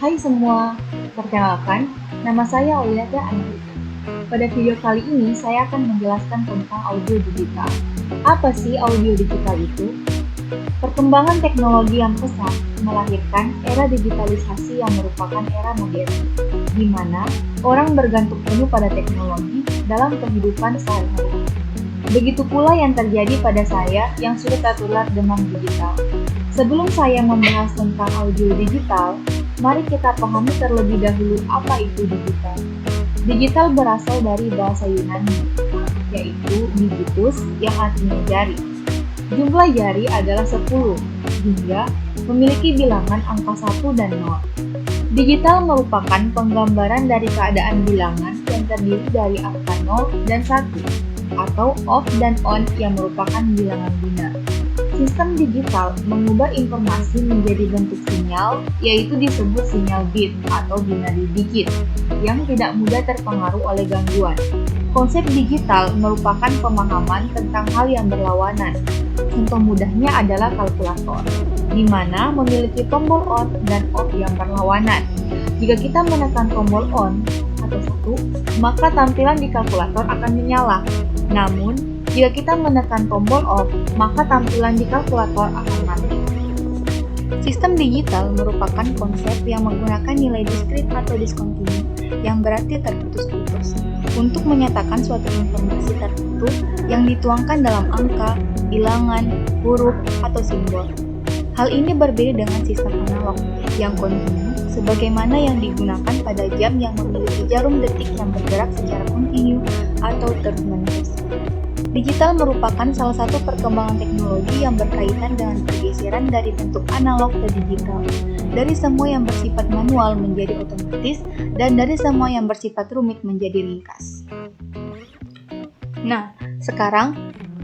Hai semua, perkenalkan, nama saya Auliata Andrika. Pada video kali ini, saya akan menjelaskan tentang audio digital. Apa sih audio digital itu? Perkembangan teknologi yang pesat melahirkan era digitalisasi yang merupakan era modern, di mana orang bergantung penuh pada teknologi dalam kehidupan sehari-hari. Begitu pula yang terjadi pada saya yang sudah tertular demam digital. Sebelum saya membahas tentang audio digital, mari kita pahami terlebih dahulu apa itu digital. Digital berasal dari bahasa Yunani, yaitu digitus yang artinya jari. Jumlah jari adalah 10, hingga memiliki bilangan angka 1 dan 0. Digital merupakan penggambaran dari keadaan bilangan yang terdiri dari angka 0 dan 1, atau off dan on yang merupakan bilangan binar. Sistem digital mengubah informasi menjadi bentuk sinyal, yaitu disebut sinyal bit atau binary digit, yang tidak mudah terpengaruh oleh gangguan. Konsep digital merupakan pemahaman tentang hal yang berlawanan. Contoh mudahnya adalah kalkulator, di mana memiliki tombol on dan off yang berlawanan. Jika kita menekan tombol on atau 1, maka tampilan di kalkulator akan menyala. Namun, jika kita menekan tombol off, maka tampilan di kalkulator akan mati. Sistem digital merupakan konsep yang menggunakan nilai diskrit atau diskontinu, yang berarti terputus-putus, untuk menyatakan suatu informasi tertentu yang dituangkan dalam angka, bilangan, huruf, atau simbol. Hal ini berbeda dengan sistem analog yang kontinu, sebagaimana yang digunakan pada jam yang memiliki jarum detik yang bergerak secara kontinu atau terus-menerus. Digital merupakan salah satu perkembangan teknologi yang berkaitan dengan pergeseran dari bentuk analog ke digital, dari semua yang bersifat manual menjadi otomatis, dan dari semua yang bersifat rumit menjadi ringkas. Nah, sekarang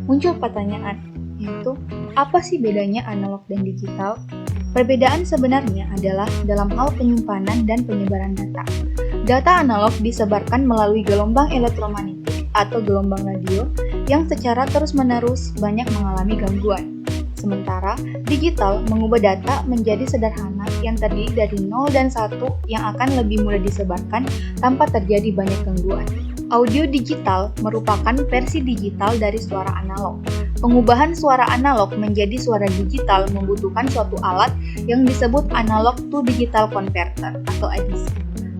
muncul pertanyaan, yaitu apa sih bedanya analog dan digital? Perbedaan sebenarnya adalah dalam hal penyimpanan dan penyebaran data. Data analog disebarkan melalui gelombang elektromagnetik atau gelombang radio yang secara terus-menerus banyak mengalami gangguan. Sementara digital mengubah data menjadi sederhana yang terdiri dari 0 dan 1 yang akan lebih mudah disebarkan tanpa terjadi banyak gangguan. Audio digital merupakan versi digital dari suara analog. Pengubahan suara analog menjadi suara digital membutuhkan suatu alat yang disebut analog to digital converter atau ADC.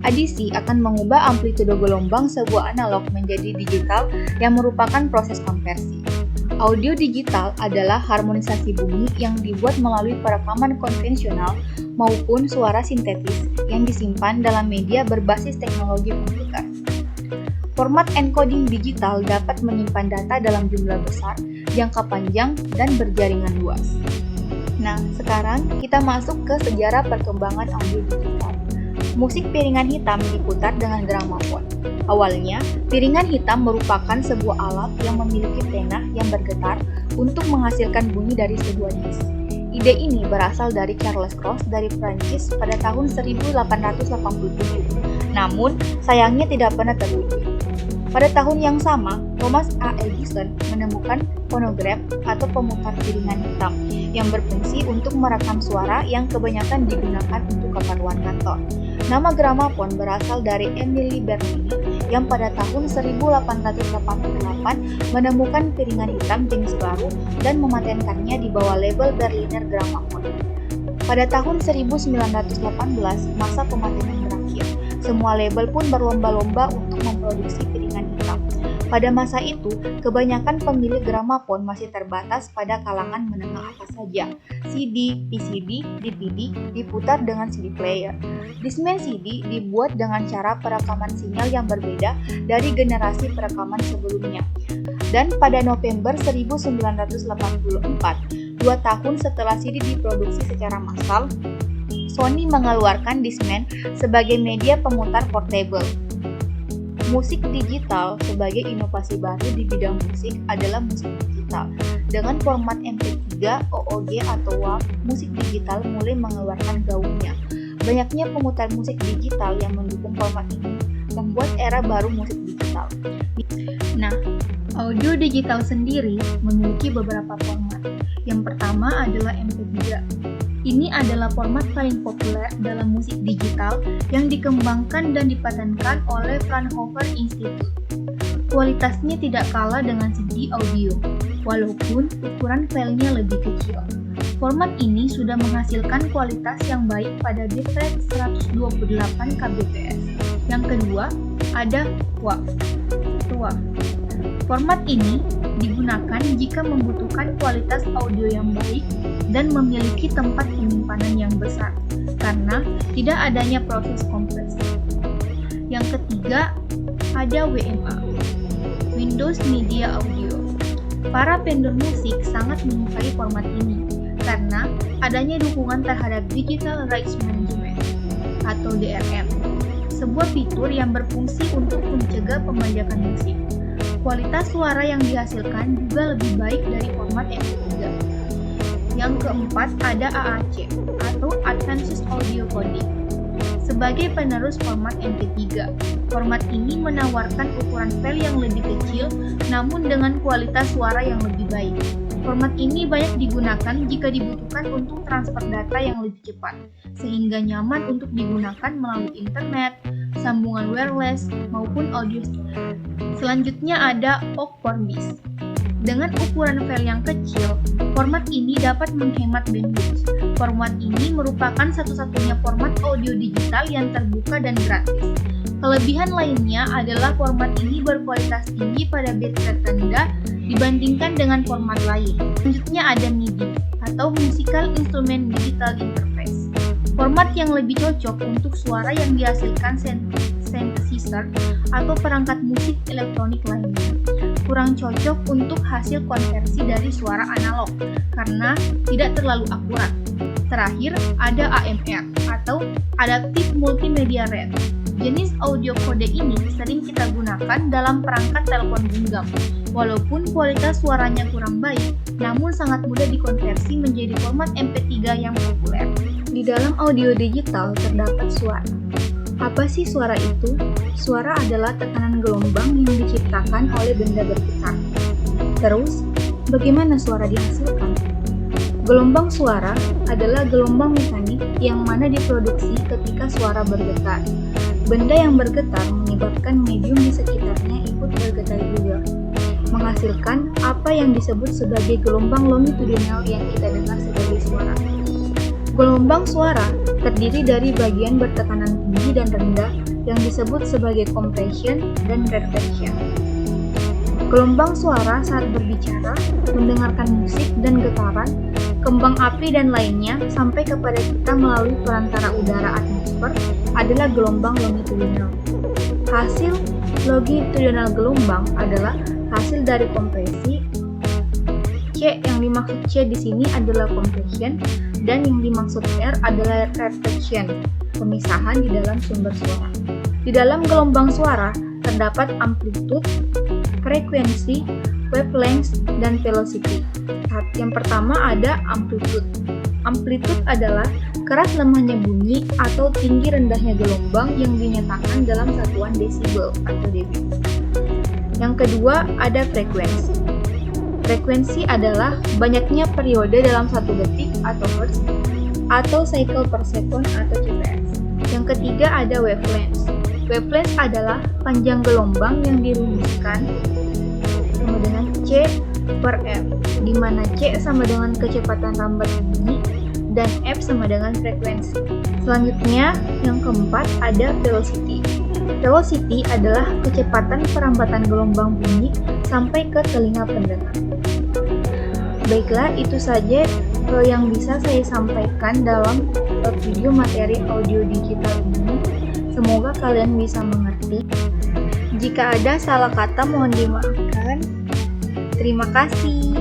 ADC akan mengubah amplitudo gelombang sebuah analog menjadi digital yang merupakan proses konversi. Audio digital adalah harmonisasi bunyi yang dibuat melalui perekaman konvensional maupun suara sintetis yang disimpan dalam media berbasis teknologi komputer. Format encoding digital dapat menyimpan data dalam jumlah besar, jangka panjang, dan berjaringan luas. Nah, sekarang kita masuk ke sejarah perkembangan audio digital. Musik piringan hitam diputar dengan gramafon. Awalnya, piringan hitam merupakan sebuah alat yang memiliki pena yang bergetar untuk menghasilkan bunyi dari sebuah disk. Ide ini berasal dari Charles Cros dari Prancis pada tahun 1887. Namun, sayangnya tidak pernah terwujud. Pada tahun yang sama, Thomas A. Edison menemukan fonograf atau pemutar piringan hitam yang berfungsi untuk merekam suara yang kebanyakan digunakan untuk keperluan kantor. Nama gramafon berasal dari Emily Bernini yang pada tahun 1888 menemukan piringan hitam jenis baru dan mematenkannya di bawah label Berliner Grammophon. Pada tahun 1918, masa pematenan berakhir. Semua label pun berlomba-lomba untuk memproduksi piringan hitam. Pada masa itu, kebanyakan pemilik gramafon masih terbatas pada kalangan menengah atas saja. CD, PCD, DVD diputar dengan CD player. Discman CD dibuat dengan cara perekaman sinyal yang berbeda dari generasi perekaman sebelumnya. Dan pada November 1984, 2 tahun setelah CD diproduksi secara massal, Sony mengeluarkan Discman sebagai media pemutar portable. Musik digital sebagai inovasi baru di bidang musik adalah musik digital. Dengan format MP3, OOG, atau WAV, musik digital mulai mengeluarkan gaungnya. Banyaknya pemutar musik digital yang mendukung format ini membuat era baru musik digital. Nah, audio digital sendiri memiliki beberapa format. Yang pertama adalah MP3. Ini adalah format paling populer dalam musik digital yang dikembangkan dan dipatenkan oleh Fraunhofer Institute. Kualitasnya tidak kalah dengan CD audio, walaupun ukuran filenya lebih kecil. Format ini sudah menghasilkan kualitas yang baik pada bitrate 128 kbps. Yang kedua, ada WAV. Format ini digunakan jika membutuhkan kualitas audio yang baik dan memiliki tempat penyimpanan yang besar, karena tidak adanya proses kompresi. Yang ketiga, ada WMA, Windows Media Audio. Para vendor musik sangat menyukai format ini, karena adanya dukungan terhadap Digital Rights Management, atau DRM, sebuah fitur yang berfungsi untuk mencegah pembajakan musik. Kualitas suara yang dihasilkan juga lebih baik dari format MP3. Yang keempat ada AAC atau Advanced Audio Codec. Sebagai penerus format MP3, format ini menawarkan ukuran file yang lebih kecil namun dengan kualitas suara yang lebih baik. Format ini banyak digunakan jika dibutuhkan untuk transfer data yang lebih cepat, sehingga nyaman untuk digunakan melalui internet, sambungan wireless, maupun audio. Selanjutnya ada OGG. Dengan ukuran file yang kecil, format ini dapat menghemat bandwidth. Format ini merupakan satu-satunya format audio digital yang terbuka dan gratis. Kelebihan lainnya adalah format ini berkualitas tinggi pada bitrate rendah dibandingkan dengan format lain. Selanjutnya ada MIDI atau Musical Instrument Digital Interface. Format yang lebih cocok untuk suara yang dihasilkan synthesizer atau perangkat musik elektronik lainnya. Kurang cocok untuk hasil konversi dari suara analog karena tidak terlalu akurat. Terakhir, ada AMR atau Adaptive Multimedia Rate. Jenis audio codec ini sering kita gunakan dalam perangkat telepon genggam. Walaupun kualitas suaranya kurang baik, namun sangat mudah dikonversi menjadi format MP3 yang populer. Di dalam audio digital terdapat suara. Apa sih suara itu? Suara adalah tekanan gelombang yang diciptakan oleh benda bergetar. Terus, bagaimana suara dihasilkan? Gelombang suara adalah gelombang mekanik yang mana diproduksi ketika suara bergetar. Benda yang bergetar menyebabkan medium di sekitarnya ikut bergetar juga, menghasilkan apa yang disebut sebagai gelombang longitudinal yang kita dengar sebagai suara. Gelombang suara terdiri dari bagian bertekanan tinggi dan rendah yang disebut sebagai compression dan rarefaction. Gelombang suara saat berbicara, mendengarkan musik dan getaran, kembang api dan lainnya sampai kepada kita melalui perantara udara atmosfer adalah gelombang longitudinal. Hasil longitudinal gelombang adalah hasil dari kompresi. C yang dimaksud C di sini adalah compression dan yang dimaksud R adalah rarefaction, pemisahan di dalam sumber suara. Di dalam gelombang suara terdapat amplitude, frekuensi, wavelength, dan velocity. Yang pertama ada amplitude. Amplitude adalah keras lemahnya bunyi atau tinggi rendahnya gelombang yang dinyatakan dalam satuan desibel atau dB. Yang kedua ada frekuensi. Frekuensi adalah banyaknya periode dalam satu detik atau hertz atau cycle per second atau CPS. Yang ketiga ada wavelength. Wavelength adalah panjang gelombang yang dirumuskan sama dengan C per F, di mana C sama dengan kecepatan rambat bunyi dan F sama dengan frekuensi. Selanjutnya, yang keempat ada velocity. Velocity adalah kecepatan perambatan gelombang bunyi sampai ke telinga pendengar. Baiklah, itu saja yang bisa saya sampaikan dalam video materi audio digital ini. Semoga kalian bisa mengerti. Jika ada salah kata mohon dimaafkan. Terima kasih.